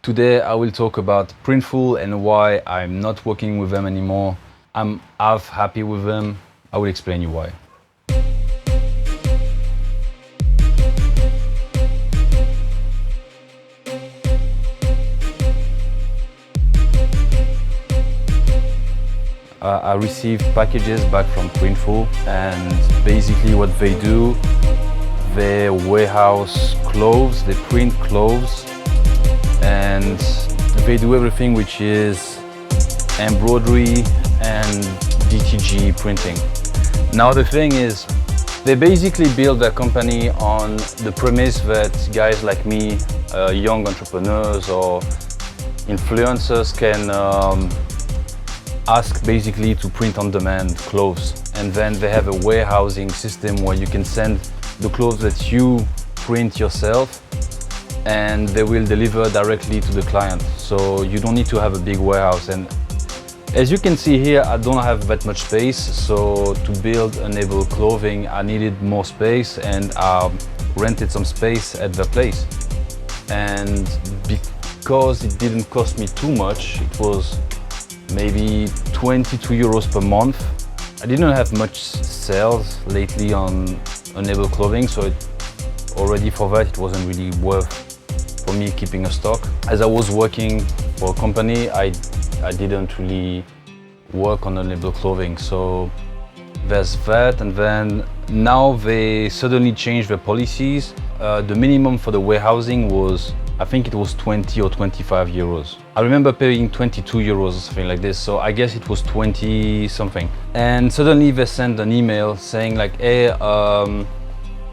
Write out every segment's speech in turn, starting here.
Today I will talk about Printful and why I'm not working with them anymore. I'm half happy with them. I will explain you why. I received packages back from Printful, and basically what they do, they warehouse clothes, they print clothes, and they do everything which is embroidery and DTG printing. Now the thing is, they basically build their company on the premise that guys like me, young entrepreneurs or influencers can ask basically to print on demand clothes, and then they have a warehousing system where you can send the clothes that you print yourself and they will deliver directly to the client. So you don't need to have a big warehouse. And as you can see here, I don't have that much space, so to build Unlabelled clothing I needed more space, and I rented some space at the place. And because it didn't cost me too much, it was maybe 22 euros per month. I didn't have much sales lately on Unlabelled clothing, so already for that it wasn't really worth for me keeping a stock. As I was working for a company, I didn't really work on Unlabelled clothing, so there's that. And then now they suddenly changed their policies. The minimum for the warehousing was, I think it was 20 or 25 euros. I remember paying 22 euros or something like this, so I guess it was 20 something. And suddenly they sent an email saying like, hey,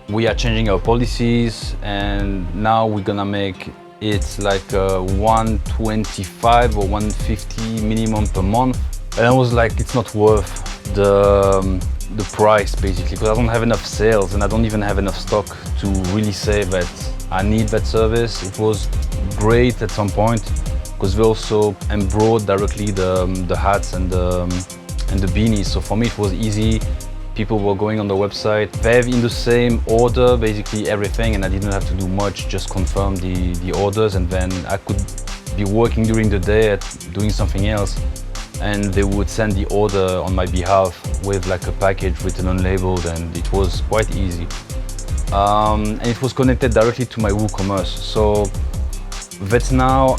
we are changing our policies and now we're gonna make it like 125 or 150 minimum per month. And I was like, it's not worth the price basically, because I don't have enough sales and I don't even have enough stock to really say that I need that service. It was great at some point because they also embroidered directly the hats and the beanies. So for me it was easy. People were going on the website. They have in the same order basically everything, and I didn't have to do much, just confirm the orders, and then I could be working during the day at doing something else, and they would send the order on my behalf with like a package written Unlabelled, and it was quite easy. And it was connected directly to my WooCommerce. So that's now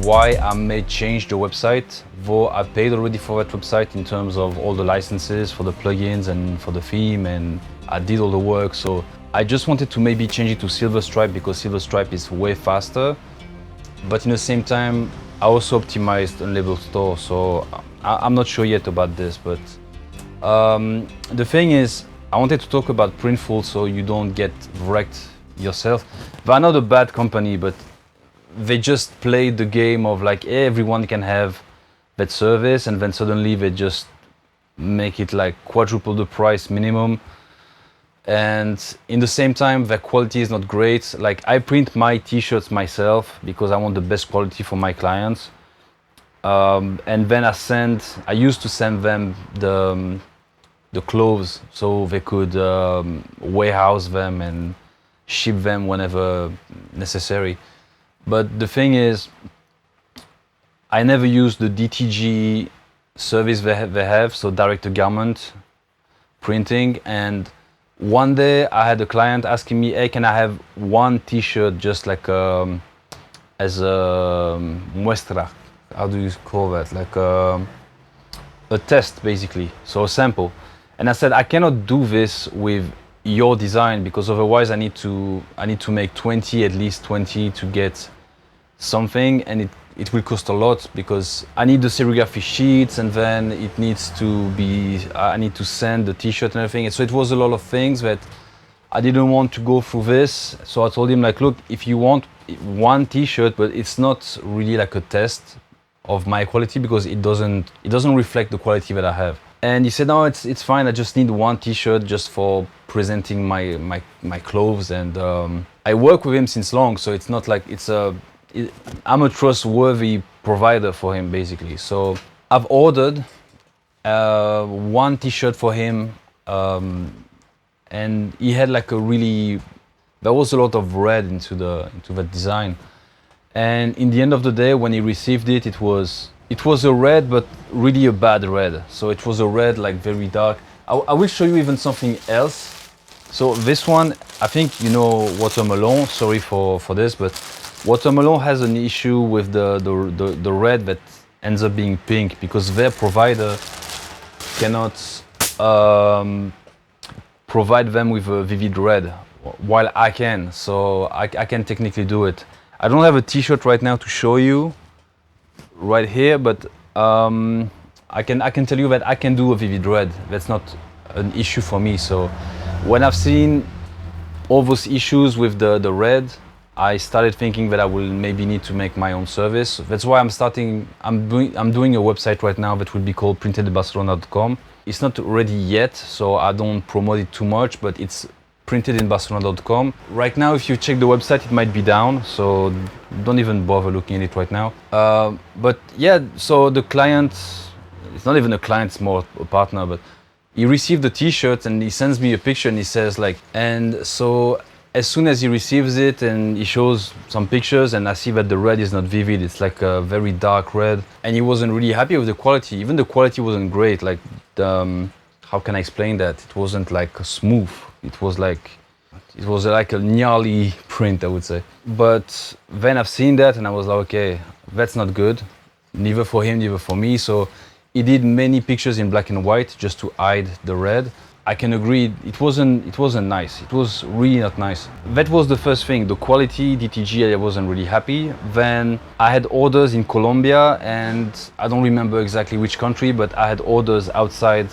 why I may change the website, though I paid already for that website in terms of all the licenses for the plugins and for the theme, and I did all the work. So I just wanted to maybe change it to Silver Stripe because Silver Stripe is way faster. But in the same time, I also optimized Unlabelled store, so I'm not sure yet about this. But the thing is, I wanted to talk about Printful so you don't get wrecked yourself. They're not a bad company, but they just played the game of like everyone can have that service, and then suddenly they just make it like quadruple the price minimum. And in the same time, the quality is not great. Like I print my t-shirts myself because I want the best quality for my clients. And then I used to send them the clothes so they could warehouse them and ship them whenever necessary. But the thing is, I never used the DTG service they have, so direct to garment printing. And one day I had a client asking me, hey, can I have one t-shirt just like as a muestra? How do you call that? Like a test basically, so a sample. And I said, I cannot do this with your design because otherwise I need to make 20, at least 20 to get something, and it will cost a lot because I need the serigraphy sheets, and then it needs to be, I need to send the t-shirt and everything. So it was a lot of things that I didn't want to go through this. So I told him like, look, if you want one t-shirt, but it's not really like a test of my quality because it doesn't reflect the quality that I have. And he said, no, it's fine. I just need one t-shirt just for presenting my clothes. And I work with him since long, so it's not like I'm a trustworthy provider for him basically. So I've ordered one t-shirt for him, and he had like there was a lot of red into the design. And in the end of the day, when he received it, it was a red, but really a bad red. So it was a red, like very dark. I will show you even something else. So this one, I think you know Watermelon. Sorry for this, but Watermelon has an issue with the red that ends up being pink because their provider cannot provide them with a vivid red, while I can. So I can technically do it. I don't have a t-shirt right now to show you right here, but I can tell you that I can do a vivid red. That's not an issue for me. So when I've seen all those issues with the red, I started thinking that I will maybe need to make my own service. That's why I'm doing a website right now that will be called printedinbarcelona.com. It's not ready yet, so I don't promote it too much, but it's printedinbarcelona.com. Right now, if you check the website, it might be down, so don't even bother looking at it right now. But yeah, so the client, it's not even a client, it's more a partner, but he received the t-shirt and he sends me a picture and he says like, and so as soon as he receives it and he shows some pictures and I see that the red is not vivid, it's like a very dark red, and he wasn't really happy with the quality. Even the quality wasn't great. Like, how can I explain that? It wasn't like smooth. It was like a gnarly print, I would say. But then I've seen that and I was like, okay, that's not good. Neither for him, neither for me. So he did many pictures in black and white just to hide the red. I can agree, it wasn't nice. It was really not nice. That was the first thing, the quality, DTG, I wasn't really happy. Then I had orders in Colombia and I don't remember exactly which country, but I had orders outside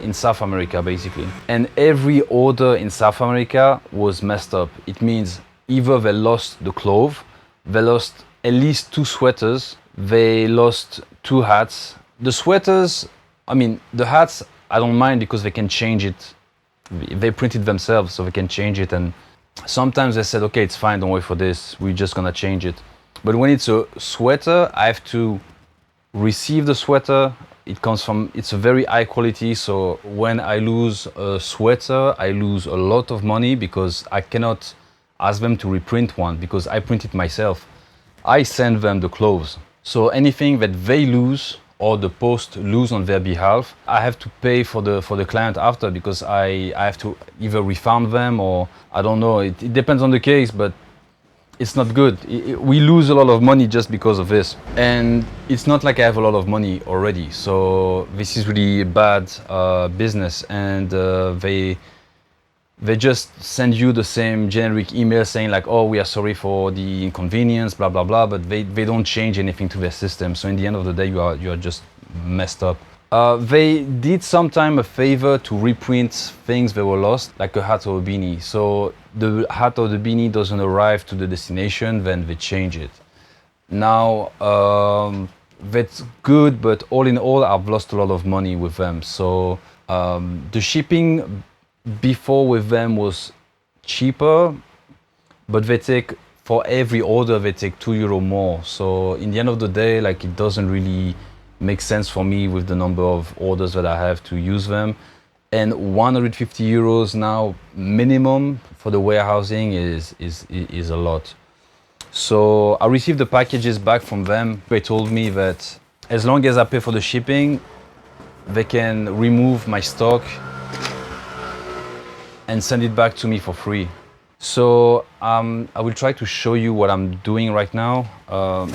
in South America basically. And every order in South America was messed up. It means either they lost the cloth, they lost at least 2 sweaters, they lost 2 hats. The sweaters, I mean, the hats, I don't mind because they can change it. They print it themselves, so they can change it. And sometimes they said, okay, it's fine, don't wait for this, we're just gonna change it. But when it's a sweater, I have to receive the sweater. It's a very high quality, so when I lose a sweater, I lose a lot of money because I cannot ask them to reprint one because I print it myself. I send them the clothes. So anything that they lose or the post lose on their behalf, I have to pay for the client after because I have to either refund them or I don't know. It depends on the case, but it's not good. We lose a lot of money just because of this. And it's not like I have a lot of money already. So this is really bad business. And they just send you the same generic email saying like, oh, we are sorry for the inconvenience, blah, blah, blah, but they don't change anything to their system. So in the end of the day, you are just messed up. They did sometime a favor to reprint things that were lost, like a hat or a beanie. So the hat or the beanie doesn't arrive to the destination, then they change it. Now, that's good, but all in all, I've lost a lot of money with them. So the shipping before with them was cheaper, but they take, for every order, they take €2 more. So in the end of the day, like, it doesn't really make sense for me with the number of orders that I have to use them. And €150 now minimum for the warehousing is a lot. So I received the packages back from them. They told me that as long as I pay for the shipping, they can remove my stock and send it back to me for free. So I will try to show you what I'm doing right now.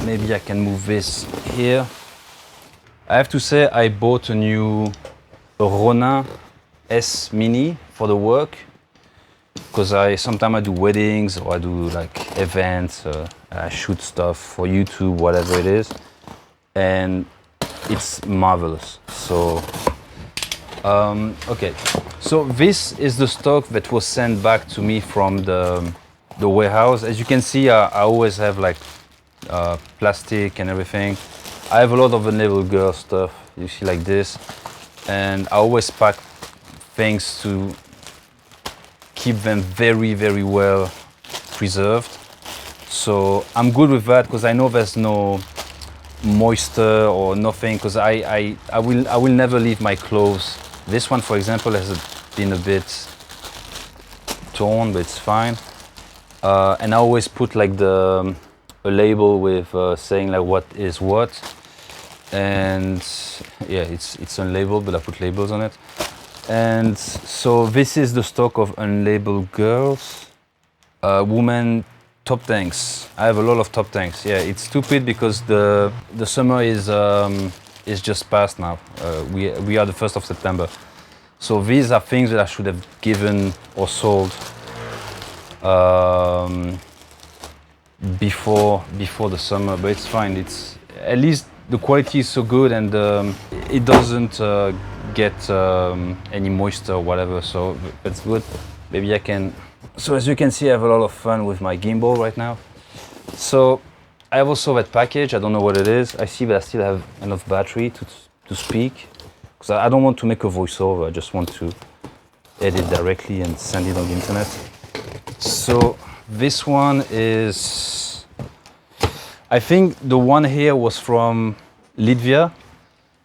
Maybe I can move this here. I have to say I bought a new Ronin S Mini for the work because sometimes I do weddings or I do like events, I shoot stuff for YouTube, whatever it is, and it's marvelous. So okay, so this is the stock that was sent back to me from the warehouse. As you can see, I always have like plastic and everything. I have a lot of Unlabelled girl stuff, you see, like this, and I always pack things to keep them very, very well preserved. So I'm good with that because I know there's no moisture or nothing, because I will never leave my clothes. This one, for example, has been a bit torn, but it's fine. And I always put like the a label with saying like what is what, and yeah, it's unlabeled, but I put labels on it. And so this is the stock of unlabeled girls, women top tanks. I have a lot of top tanks. Yeah, it's stupid because the summer is just past now. We are the 1st of September. So these are things that I should have given or sold before the summer, but it's fine. It's at least the quality is so good, and it doesn't get any moisture or whatever, so that's good. Maybe I can. So as you can see, I have a lot of fun with my gimbal right now. So I have also that package. I don't know what it is. I see that I still have enough battery to speak, because I don't want to make a voiceover. I just want to edit directly and send it on the internet. So this one is, I think the one here was from Litvia,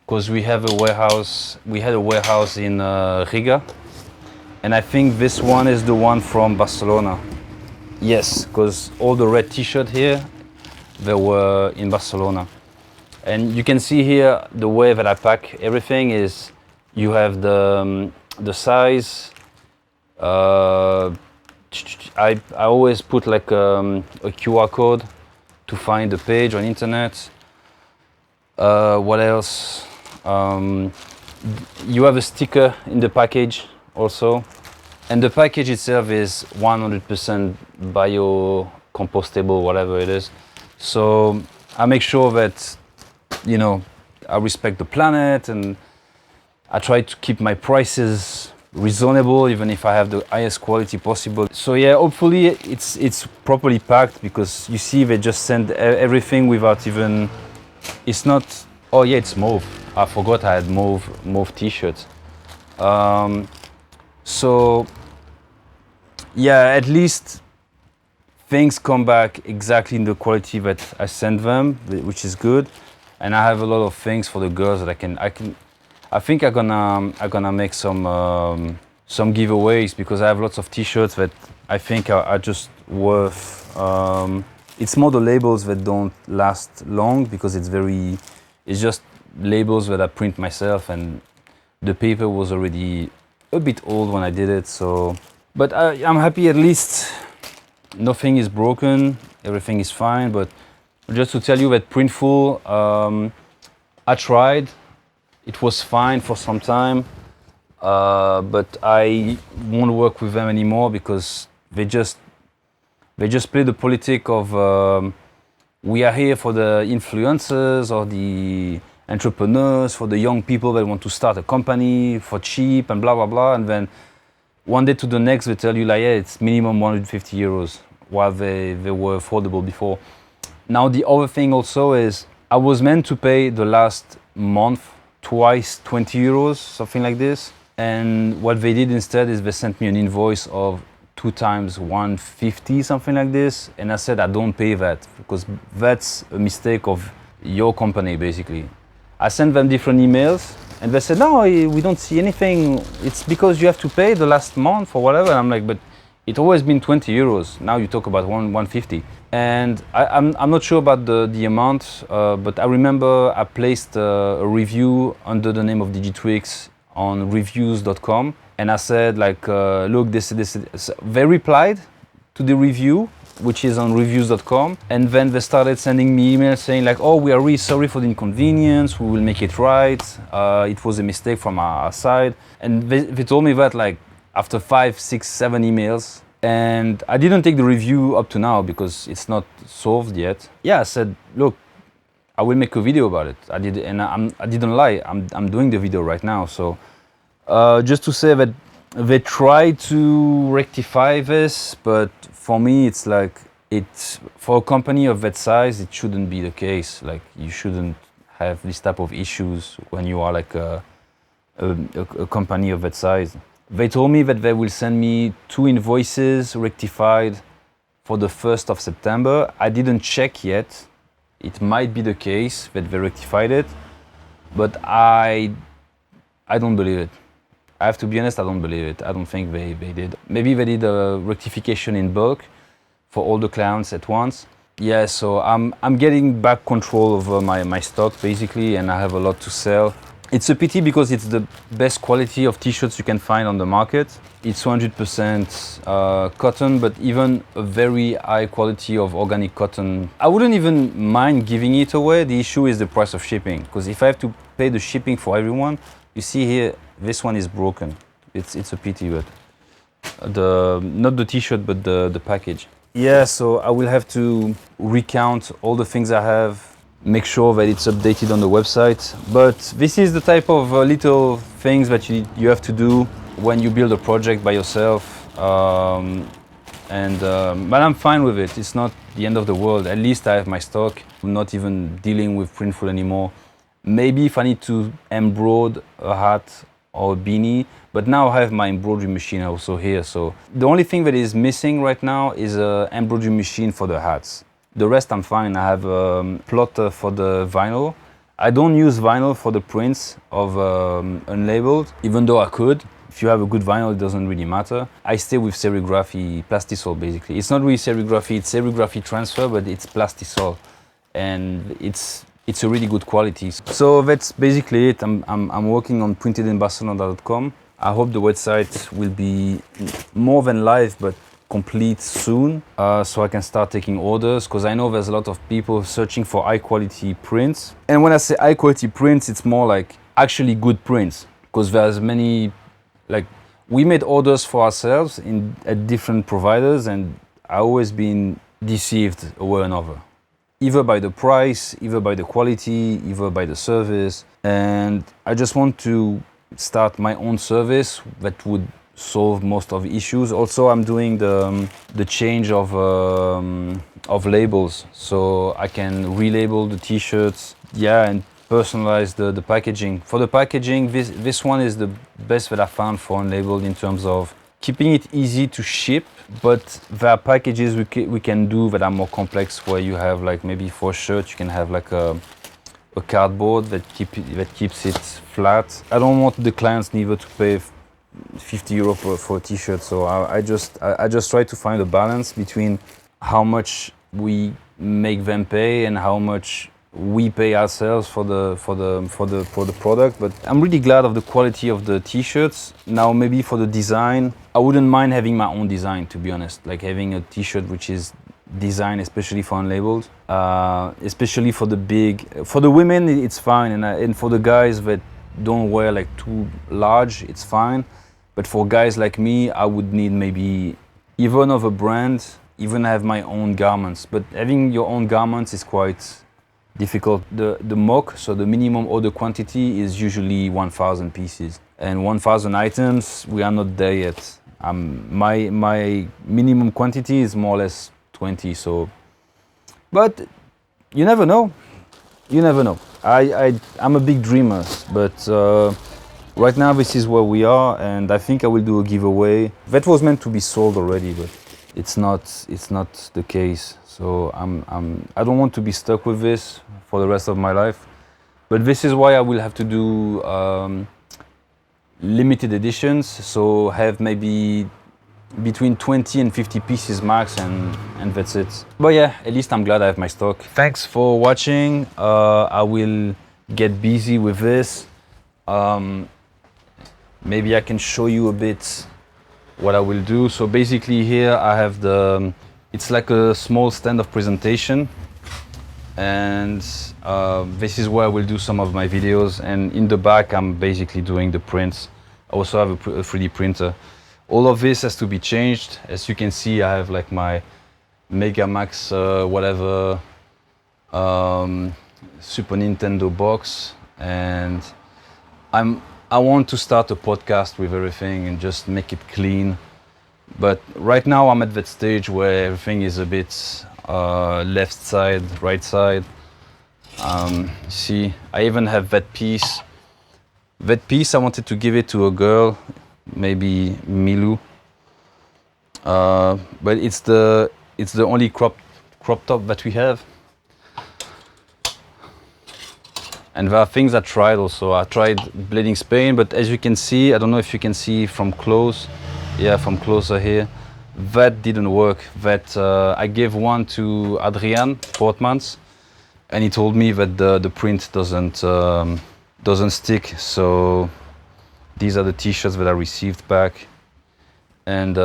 because we have a warehouse. We had a warehouse in Riga, and I think this one is the one from Barcelona. Yes, because all the red T-shirt here, they were in Barcelona. And you can see here the way that I pack everything is, you have the size. I always put like a QR code to find the page on internet. What else? You have a sticker in the package also, and the package itself is 100% bio-compostable, whatever it is. So I make sure that, you know, I respect the planet, and I try to keep my prices reasonable, even if I have the highest quality possible. So yeah, hopefully it's properly packed, because you see they just send everything without even. It's not. Oh yeah, it's mauve. I forgot I had mauve T-shirts. So yeah, at least things come back exactly in the quality that I send them, which is good. And I have a lot of things for the girls that I think I'm gonna make some giveaways, because I have lots of T-shirts that I think are just worth. It's more the labels that don't last long, because it's just labels that I print myself, and the paper was already a bit old when I did it. So, but I'm happy, at least nothing is broken, everything is fine. But just to tell you that Printful, I tried. It was fine for some time, but I won't work with them anymore, because they just play the politic of we are here for the influencers or the entrepreneurs, for the young people that want to start a company for cheap and blah blah blah, and then one day to the next they tell you like, yeah, it's minimum 150 euros, while they were affordable before. Now the other thing also is, I was meant to pay the last month twice 20 euros, something like this. And what they did instead is they sent me an invoice of 2 times 150, something like this. And I said, I don't pay that, because that's a mistake of your company, basically. I sent them different emails, and they said, no, we don't see anything. It's because you have to pay the last month or whatever. And I'm like, but it's always been 20 euros. Now you talk about 150. And I'm not sure about the amount, but I remember I placed a review under the name of Digitwix on reviews.com, and I said like, look, this. They replied to the review, which is on reviews.com, and then they started sending me emails saying like, oh, we are really sorry for the inconvenience, we will make it right, it was a mistake from our side. And they told me that like after 5, 6, 7 emails. And I didn't take the review up to now, because it's not solved yet. Yeah, I said, look, I will make a video about it. I did, and I didn't lie. I'm doing the video right now. So just to say that they try to rectify this, but for me, it's like, it's for a company of that size, it shouldn't be the case. Like, you shouldn't have this type of issues when you are like a company of that size. They told me that they will send me 2 invoices rectified for the 1st of September. I didn't check yet. It might be the case that they rectified it, but I don't believe it. I have to be honest, I don't believe it. I don't think they did. Maybe they did a rectification in bulk for all the clients at once. Yeah, so I'm getting back control over my stock basically, and I have a lot to sell. It's a pity because it's the best quality of t-shirts you can find on the market. It's 100% cotton, but even a very high quality of organic cotton. I wouldn't even mind giving it away. The issue is the price of shipping, because if I have to pay the shipping for everyone, you see here, this one is broken. It's a pity, but not the t-shirt, but the package. Yeah, so I will have to recount all the things I have, make sure that it's updated on the website. But this is the type of little things that you have to do when you build a project by yourself. But I'm fine with it. It's not the end of the world. At least I have my stock. I'm not even dealing with Printful anymore. Maybe if I need to embroider a hat or a beanie, but now I have my embroidery machine also here. So the only thing that is missing right now is an embroidery machine for the hats. The rest I'm fine. I have a plotter for the vinyl. I don't use vinyl for the prints of Unlabelled, even though I could. If you have a good vinyl, it doesn't really matter. I stay with serigraphy, plastisol basically. It's not really serigraphy, it's serigraphy transfer, but it's plastisol. And it's a really good quality. So that's basically it. I'm working on printedinbarcelona.com. I hope the website will be more than live, but complete soon, so I can start taking orders, because I know there's a lot of people searching for high quality prints. And when I say high quality prints, it's more like actually good prints, because there's many, like, we made orders for ourselves at different providers, and I always been deceived over and over, either by the price, either by the quality, either by the service. And I just want to start my own service that would solve most of the issues. Also, I'm doing the change of labels, so I can relabel the t-shirts, yeah, and personalize the packaging. For the packaging, this one is the best that I found for Unlabelled in terms of keeping it easy to ship, but there are packages we can do that are more complex, where you have, like, maybe for a shirt you can have like a cardboard that keeps it flat. I don't want the clients neither to pay 50 euro for a t-shirt, so I just try to find a balance between how much we make them pay and how much we pay ourselves for the product. But I'm really glad of the quality of the t-shirts. Now, maybe for the design, I wouldn't mind having my own design, to be honest, like having a t-shirt which is designed especially for Unlabelled, especially for the women it's fine, and for the guys that don't wear like too large, it's fine. But for guys like me, I would need maybe even of a brand, even have my own garments. But having your own garments is quite difficult. The mock, so the minimum order quantity, is usually 1,000 pieces. And 1,000 items, we are not there yet. My minimum quantity is more or less 20, so... But you never know. You never know. I'm a big dreamer, but right now this is where we are, and I think I will do a giveaway. That was meant to be sold already, but it's not the case. So I don't want to be stuck with this for the rest of my life. But this is why I will have to do limited editions, so have maybe between 20 and 50 pieces max, and that's it. But yeah, at least I'm glad I have my stock. Thanks for watching. I will get busy with this. Maybe I can show you a bit what I will do. So basically here I have it's like a small stand of presentation, and this is where I will do some of my videos, and in the back I'm basically doing the prints. I also have a 3D printer. All of this has to be changed. As you can see, I have like my Mega Max whatever Super Nintendo box, and I want to start a podcast with everything and just make it clean. But right now I'm at that stage where everything is a bit left side, right side. See, I even have that piece. That piece, I wanted to give it to a girl, maybe Milu. But it's the only crop top that we have. And there are things I tried also. I tried bleeding Spain, but as you can see, I don't know if you can see from close. Yeah, from closer here. That didn't work. That I gave one to Adrian Portmans, and he told me that the print doesn't stick. So these are the t-shirts that I received back, and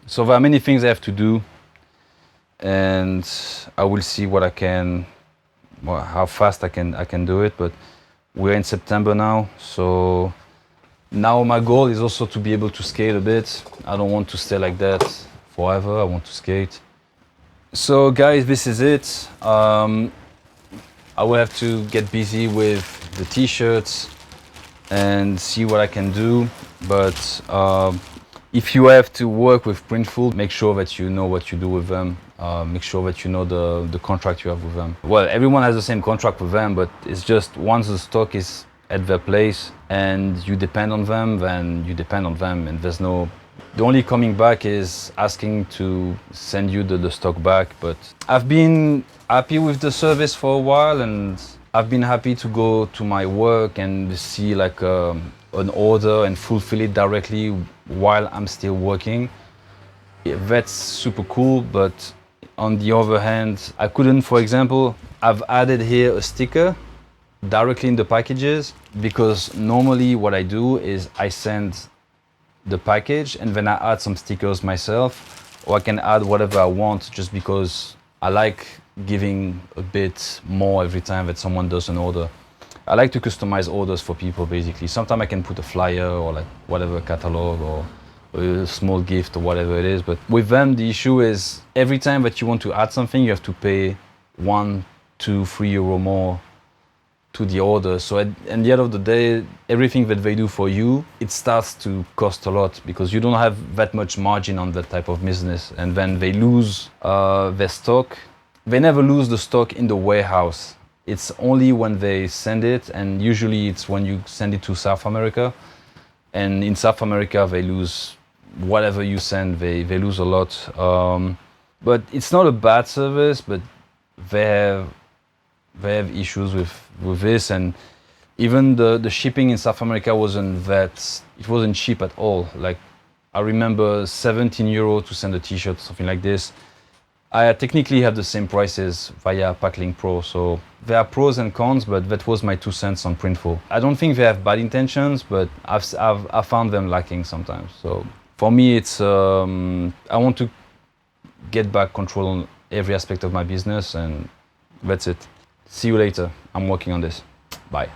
so there are many things I have to do, and I will see what I can, how fast I can do it. But we're in September now, so now my goal is also to be able to skate a bit. I don't want to stay like that forever. I want to skate. So guys, this is it. I will have to get busy with the t-shirts and see what I can do. But if you have to work with Printful, make sure that you know what you do with them. Make sure that you know the contract you have with them. Well, everyone has the same contract with them, but it's just once the stock is at their place and you depend on them, then you depend on them, and there's no... The only coming back is asking to send you the stock back. But I've been happy with the service for a while, and I've been happy to go to my work and see like an order and fulfill it directly while I'm still working. Yeah, that's super cool, but on the other hand, I couldn't, for example, I've added here a sticker directly in the packages, because normally what I do is I send the package and then I add some stickers myself, or I can add whatever I want, just because I like giving a bit more every time that someone does an order. I like to customize orders for people, basically. Sometimes I can put a flyer or like whatever, catalog or a small gift or whatever it is. But with them, the issue is every time that you want to add something, you have to pay 1, 2, 3 euro more to the order. So at the end of the day, everything that they do for you, it starts to cost a lot, because you don't have that much margin on that type of business. And then they lose their stock. They never lose the stock in the warehouse. It's only when they send it, and usually it's when you send it to South America. And in South America, they lose whatever you send, they lose a lot. But it's not a bad service, but they have issues with this. And even the shipping in South America wasn't cheap at all. Like, I remember 17 euro to send a t-shirt, something like this. I technically have the same prices via Packlink Pro, so there are pros and cons, but that was my 2 cents on Printful. I don't think they have bad intentions, but I've found them lacking sometimes. So for me, it's I want to get back control on every aspect of my business, and that's it. See you later. I'm working on this. Bye.